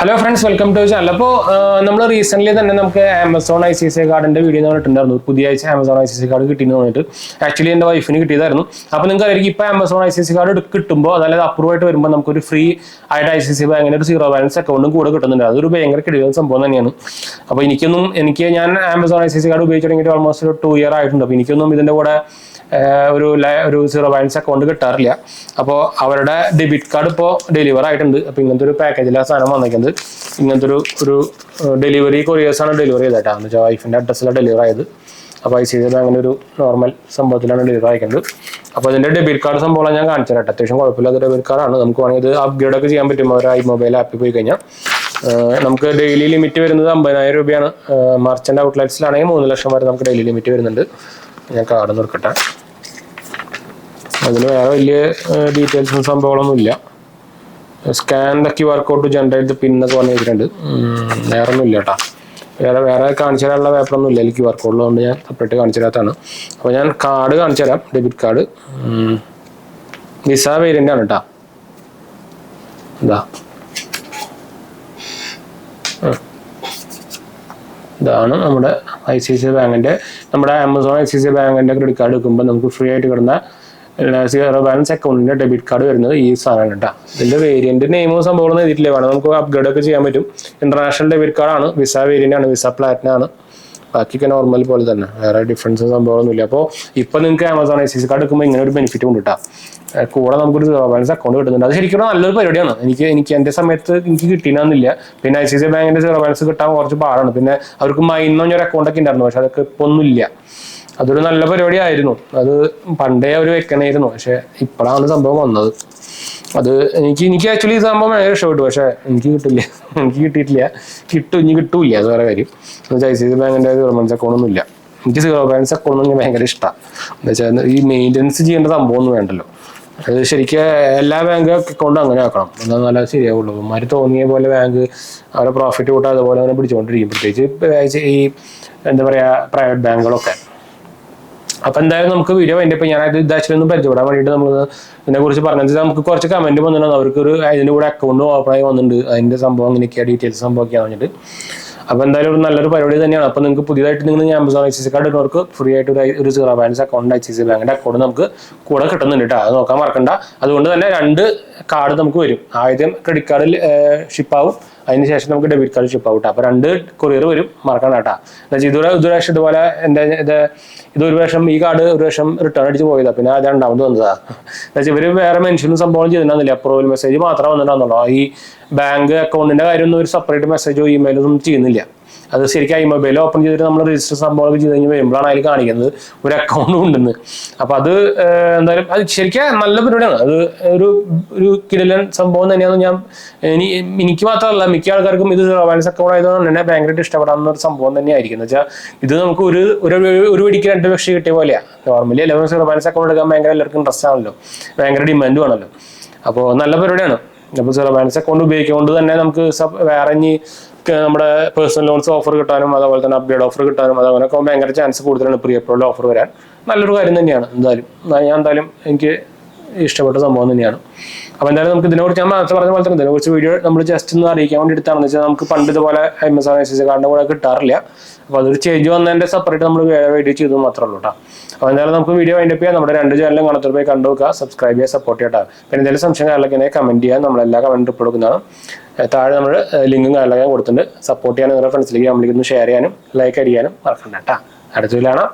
Hello friends, welcome to channel. അപ്പോൾ നമ്മൾ recent തന്നെ നമുക്ക് ആമസോൺ ICICI കാർഡിന്റെ വീഡിയോ പറഞ്ഞിട്ടുണ്ടായിരുന്നു. പുതിയ ആഴ്ച ആമസോൺ ICICI കാർഡ് കിട്ടിയെന്ന് പറഞ്ഞിട്ട് ആക്ച്വലി എൻ്റെ വൈഫിന് കിട്ടിയതായിരുന്നു. അപ്പോൾ നിങ്ങൾക്ക് അറിയാം, ഇപ്പോൾ ആമസോൺ ICICI കാർഡ് കിട്ടുമ്പോൾ, അതായത് അപ്രൂവ് ആയിട്ട് വരുമ്പോൾ നമുക്കൊരു ഫ്രീ ആയിട്ട് ICICI ബാങ്കിന്റെ ഒരു സീറോ ബാലൻസ് അക്കൗണ്ടും കൂടെ കിട്ടുന്നുണ്ട്. അതൊരു ഭയങ്കര കിടിലൻ സംഭവം തന്നെയാണ്. അപ്പോൾ ഞാൻ ആമസോൺ ICICI കാർഡ് ഉപയോഗിച്ച് തുടങ്ങിയിട്ട് ഓൾമോസ്റ്റ് ഒരു 2 ഇയർ ആയിട്ടുണ്ട്. അപ്പോൾ എനിക്കൊന്നും ഇതിന്റെ കൂടെ ഒരു സീറോ ബാലൻസ് അക്കൗണ്ട് കിട്ടാറില്ല. അപ്പോൾ അവരുടെ ഡെബിറ്റ് കാർഡ് ഇപ്പോൾ ഡെലിവർ ആയിട്ടുണ്ട്. അപ്പോൾ ഇങ്ങനത്തെ ഒരു പാക്കേജിലാണ് സാധനം വന്നിരിക്കുന്നത്. ഇങ്ങനത്തെ ഒരു ഡെലിവറി കൊറിയേഴ്സാണ് ഡെലിവറി ചെയ്തേട്ടാ, എന്ന് വെച്ചാൽ വൈഫിൻ്റെ അഡ്രസ്സിലാണ് ഡെലിവർ ആയത്. അപ്പോൾ ICICI ബാങ്കിൻ്റെ ഒരു നോർമൽ സംഭവത്തിലാണ് ഡെലിവർ ആയിരിക്കുന്നത്. അപ്പോൾ അതിൻ്റെ ഡെബിറ്റ് കാർഡ് സംഭവം ഞാൻ കാണിച്ചു തരാം. അത്യാവശ്യം കുഴപ്പമില്ലാത്ത ഡെബിറ്റ് കാർഡാണ്. നമുക്ക് വേണമെങ്കിൽ ഇത് അപ്ഗ്രേഡ് ഒക്കെ ചെയ്യാൻ പറ്റും. ഒരു iMobile ആപ്പിൽ പോയി കഴിഞ്ഞാൽ നമുക്ക് ഡെയിലി ലിമിറ്റ് വരുന്നത് 50,000 രൂപയാണ്. മർച്ചൻ്റ് ഔട്ട്ലെറ്റ്സിലാണെങ്കിൽ 3 ലക്ഷം വരെ നമുക്ക് ഡെയിലി ലിമിറ്റ് വരുന്നുണ്ട്. ഞാൻ കാർഡ് നിർക്കട്ടെ. അതിന് വേറെ വലിയ ഡീറ്റെയിൽസും സംഭവങ്ങളൊന്നും ഇല്ല. Scan the QR code to generate the PIN എന്നൊക്കെ പറഞ്ഞു വെച്ചിട്ടുണ്ട്. വേറെ ഒന്നും ഇല്ല കേട്ടോ. വേറെ കാണിച്ചു തരാനുള്ള പേപ്പറൊന്നും ഇല്ല. എനിക്ക് QR കോഡിലുകൊണ്ട് ഞാൻ സെപ്പറേറ്റ് കാണിച്ചു തരാത്താണ്. അപ്പോൾ ഞാൻ കാർഡ് കാണിച്ചു തരാം. ഡെബിറ്റ് കാർഡ് വിസ വേരിയൻ്റ് ആണ് കേട്ടോ. ഇതാണ് നമ്മുടെ ICICI ബാങ്കിൻ്റെ, നമ്മുടെ ആമസോൺ ICICI ബാങ്കിൻ്റെ ക്രെഡിറ്റ് കാർഡ് എടുക്കുമ്പോൾ നമുക്ക് ഫ്രീ ആയിട്ട് കിടന്ന സീറോ ബാലൻസ് അക്കൗണ്ടിന്റെ ഡെബിറ്റ് കാർഡ് വരുന്നത് ഈ സാധനമാണ് കേട്ടോ. ഇതിന്റെ വേരിയന്റ് നെയിമോ സംഭവം എഴുതിയിട്ടില്ല. വേണം നമുക്ക് അപ്ഗ്രേഡ് ഒക്കെ ചെയ്യാൻ പറ്റും. ഇന്റർനാഷണൽ ഡെബിറ്റ് കാർഡാണ്, വിസ വേരിയന്റ് ആണ്, വിസ പ്ലാറ്റിനം ആണ്. ബാക്കിയൊക്കെ നോർമൽ പോലെ തന്നെ, വേറെ ഡിഫറൻസ് സംഭവമൊന്നുമില്ല. അപ്പോൾ ഇപ്പൊ നിങ്ങൾക്ക് ആമസോൺ ICICI കാർഡ് എടുക്കുമ്പോൾ ഇങ്ങനെ ഒരു ബെനിഫിറ്റ് ഉണ്ട് കേട്ടോ. കൂടെ നമുക്കൊരു സീറോ ബാലൻസ് അക്കൗണ്ട് കിട്ടുന്നുണ്ട്. അത് ശരിക്കും നല്ലൊരു പരിപാടിയാണ്. എനിക്ക് എൻ്റെ സമയത്ത് എനിക്ക് കിട്ടിയെന്നില്ല. പിന്നെ ICICI ബാങ്കിന്റെ സീറോ ബാലൻസ് കിട്ടാൻ കുറച്ച് പാടാണ്. പിന്നെ അവർക്ക് മൈൻ ഒരു അക്കൗണ്ട് ഒക്കെ ഉണ്ടായിരുന്നു, പക്ഷെ അതൊക്കെ ഇപ്പൊ ഒന്നുമില്ല. അതൊരു നല്ല പരിപാടി ആയിരുന്നു. അത് പണ്ടേ അവർ വെക്കണമായിരുന്നു. പക്ഷെ ഇപ്പോഴാണ് സംഭവം വന്നത്. അത് എനിക്ക് ആക്ച്വലി ഈ സംഭവം ഭയങ്കര ഇഷ്ടപ്പെട്ടു. പക്ഷെ എനിക്ക് കിട്ടിയിട്ടില്ല. ഇനി കിട്ടൂല. അത് വേറെ കാര്യം. ICICI ബാങ്കിന്റെ സീറോ ബാലൻസ് അക്കൗണ്ട് ഒന്നും ഇല്ല. എനിക്ക് സീറോ ബാലൻസ് അക്കൗണ്ട് എനിക്ക് ഭയങ്കര ഇഷ്ടമാണ്. എന്താ വെച്ചാൽ ഈ മെയിൻ്റെനൻസ് ചെയ്യേണ്ട സംഭവം ഒന്നും വേണ്ടല്ലോ. അത് ശരിക്കും എല്ലാ ബാങ്ക് അക്കൗണ്ടും അങ്ങനെ ആക്കണം. എന്നാൽ നല്ല ശരിയാവുള്ളൂ. മാതിരി തോന്നിയ പോലെ ബാങ്ക് അവരെ പ്രോഫിറ്റ് കൂട്ടാൻ അതുപോലെ തന്നെ പിടിച്ചുകൊണ്ടിരിക്കും. പ്രത്യേകിച്ച് ഈ എന്താ പറയുക, പ്രൈവറ്റ് ബാങ്കുകളൊക്കെ. അപ്പൊ എന്തായാലും നമുക്ക് വീഡിയോ വേണ്ടിയപ്പോൾ ഞാനത് ഇതാച്ചിലൊന്നും പരിചയപ്പെടാൻ വേണ്ടിയിട്ട് നമ്മൾ ഇതിനെക്കുറിച്ച് പറഞ്ഞത്. നമുക്ക് കുറച്ച് കമന്റ് വന്നിട്ടുണ്ട്. അവർക്ക് അതിൻ്റെ കൂടെ അക്കൗണ്ട് ഓപ്പൺ ആയി വന്നിട്ടുണ്ട്. അതിന്റെ സംഭവം ഇങ്ങനെയൊക്കെയാണ്, ഡീറ്റെയിൽസ് സംഭവമൊക്കെയാണ് പറഞ്ഞിട്ട്. അപ്പോൾ എന്തായാലും ഒരു നല്ലൊരു പരിപാടി തന്നെയാണ്. അപ്പോൾ നിങ്ങൾക്ക് പുതിയതായിട്ട് ആമസോൺ ICICI കാർഡ് എടുക്കുന്നവർക്ക് ഫ്രീ ആയിട്ട് ഒരു സീറോ ബാലൻസ് അക്കൗണ്ട് ICICI ബാങ്കിന്റെ അക്കൗണ്ട് നമുക്ക് കൂടെ കിട്ടുന്നുണ്ട് കേട്ടോ. അത് നോക്കാൻ മറക്കണ്ട. അതുകൊണ്ട് തന്നെ 2 കാർഡ് നമുക്ക് വരും. ആദ്യം ക്രെഡിറ്റ് കാർഡിൽ ഷിപ്പാവും, അതിനുശേഷം നമുക്ക് ഡെബിറ്റ് കാർഡ് ഷിപ്പ് ആവും. അപ്പോൾ 2 കൊറിയർ വരും, മറക്കണ്ട കേട്ടോ. എന്നുവെച്ചാൽ ഒരു പ്രാവശ്യം ഇതുപോലെ ഇതൊരു വർഷം ഈ കാർഡ് ഒരു വർഷം റിട്ടേൺ അടിച്ച് പോയതാണ്. പിന്നെ അത് 2ാമത് വന്നതാണ്. എന്നുവെച്ചാൽ ഇവർ വേറെ മെൻഷനും സംഭവം ചെയ്തിട്ടുണ്ടാകുന്നില്ല. അപ്രൂവൽ മെസ്സേജ് മാത്രം വന്നിട്ടുണ്ടാകുന്നുള്ളൂ. ഈ ബാങ്ക് അക്കൗണ്ടിന്റെ കാര്യമൊന്നും ഒരു സെപ്പറേറ്റ് മെസ്സേജോ ഇമെയിലോ ഒന്നും ചെയ്യുന്നില്ല. അത് ശരിക്കും iMobile ഓപ്പൺ ചെയ്തിട്ട് നമ്മൾ രജിസ്റ്റർ സംഭവമൊക്കെ ചെയ്ത് കഴിഞ്ഞ് വരുമ്പോഴാണ് അതിൽ കാണിക്കുന്നത് ഒരു അക്കൗണ്ട് ഉണ്ടെന്ന്. അപ്പൊ അത് എന്തായാലും അത് ശരിക്കും നല്ല പരിപാടിയാണ്. അത് ഒരു കിടിലൻ സംഭവം തന്നെയാണ്. എനിക്ക് മാത്രമല്ല, മിക്ക ആൾക്കാർക്കും ഇത് സീറോ ബാലൻസ് അക്കൗണ്ട് ആയതുകൊണ്ട് തന്നെ ഭയങ്കരമായിട്ട് ഇഷ്ടപ്പെടാവുന്ന ഒരു സംഭവം തന്നെയായിരിക്കും. എന്ന് വെച്ചാൽ ഇത് നമുക്ക് ഒരു വെടിക്ക് 2 പക്ഷി കിട്ടിയ പോലെയാണ്. നോർമലി എല്ലാവരും സീറോ ബാലൻസ് അക്കൗണ്ട് എടുക്കാൻ ഭയങ്കര എല്ലാവർക്കും ഇൻട്രസ്റ്റ് ആണല്ലോ, ഭയങ്കര ഡിമാൻഡും ആണല്ലോ. അപ്പോൾ നല്ല പരിപാടിയാണ്. അപ്പോൾ സീറോ ബാലൻസ് അക്കൗണ്ട് ഉപയോഗിച്ചുകൊണ്ട് തന്നെ നമുക്ക് വേറെ നമ്മുടെ പേഴ്സണൽ ലോൺസ് ഓഫർ കിട്ടാനും അതുപോലെ തന്നെ അപ്ഗ്രേഡ് ഓഫർ കിട്ടാനും അതങ്ങനെയൊക്കെ ഭയങ്കര ചാൻസ് കൂടുതലാണ്. പ്രീ അപ്രൂവൽ ഓഫർ വരാൻ നല്ലൊരു കാര്യം തന്നെയാണ്. എന്തായാലും എനിക്ക് ഇഷ്ടപ്പെട്ട സംഭവം തന്നെയാണ്. അപ്പോൾ എന്തായാലും നമുക്ക് ഇതിനെക്കുറിച്ച് ഞാൻ നേരത്തെ പറഞ്ഞ പോലെ തന്നെ ഇതിനെക്കുറിച്ച് വീഡിയോ നമ്മൾ ജസ്റ്റ് ഒന്ന് അറിയിക്കാൻ വേണ്ടി എടുത്താണെന്ന് വെച്ചാൽ നമുക്ക് പണ്ട് ഇതുപോലെ ആമസോൺ ICICI കാർഡിൻ്റെ കൂടെ കിട്ടാറില്ല. അപ്പോൾ അതൊരു ചേഞ്ച് വന്നതിൻ്റെ സെപ്പറേറ്റ് നമ്മൾ വീഡിയോ ചെയ്തു മാത്രമേ ഉള്ളൂ കേട്ടോ. അപ്പോൾ എന്തായാലും നമുക്ക് വീഡിയോ വൈൻഡപ്പ് ചെയ്യാം. നമ്മുടെ 2 ചാനലും കാണാത്തവർ പോയി കണ്ടു നോക്കുക, സബ്സ്ക്രൈബ് ചെയ്യുക, സപ്പോർട്ട് ചെയ്യട്ടോ. പിന്നെ എന്തെങ്കിലും സംശയം കാര്യങ്ങളൊക്കെ കമന്റ് ചെയ്യാൻ നമ്മളെല്ലാ കമന്റ് റിപ്പോർട്ട് കൊടുക്കുന്നതാണ്. താഴെ നമ്മൾ ലിങ്കും കാര്യങ്ങളൊക്കെ കൊടുത്തിട്ടുണ്ട്. സപ്പോർട്ട് ചെയ്യാനും നിങ്ങളുടെ ഫ്രണ്ട്സിലേക്ക് നമ്മളിലേക്ക് ഷെയർ ചെയ്യാനും ലൈക്ക് അടിക്കാനും മറക്കണ്ട കേട്ടോ. അടുത്ത വീഡിയോ കാണാം.